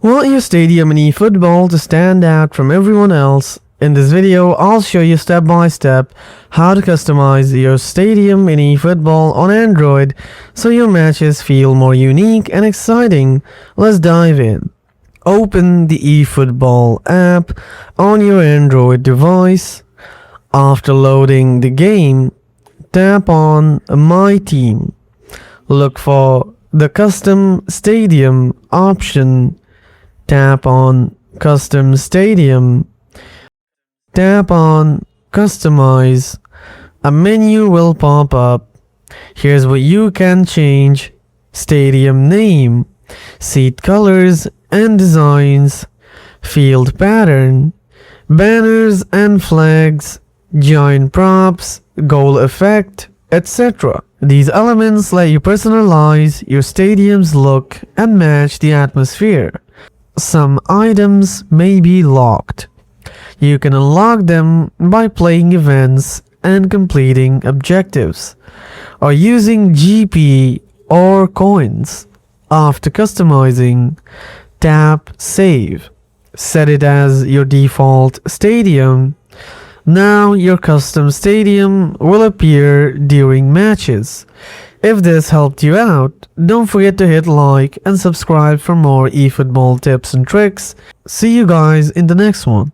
Want your stadium in eFootball to stand out from everyone else? In this video, I'll show you step by step how to customize your stadium in eFootball on Android so your matches feel more unique and exciting. Let's dive in. Open the eFootball app on your Android device. After loading the game, tap on My Team. Look for the Custom Stadium option. Tap on Custom Stadium. Tap on Customize. A menu will pop up. Here's what you can change: stadium name, seat colors and designs, field pattern, banners and flags, giant props, goal effect, etc. These elements let you personalize your stadium's look and match the atmosphere. Some items may be locked. You can unlock them by playing events and completing objectives, or using GP or coins. After customizing, tap Save. Set it as your default stadium. Now your custom stadium will appear during matches. If this helped you out, don't forget to hit like and subscribe for more eFootball tips and tricks. See you guys in the next one.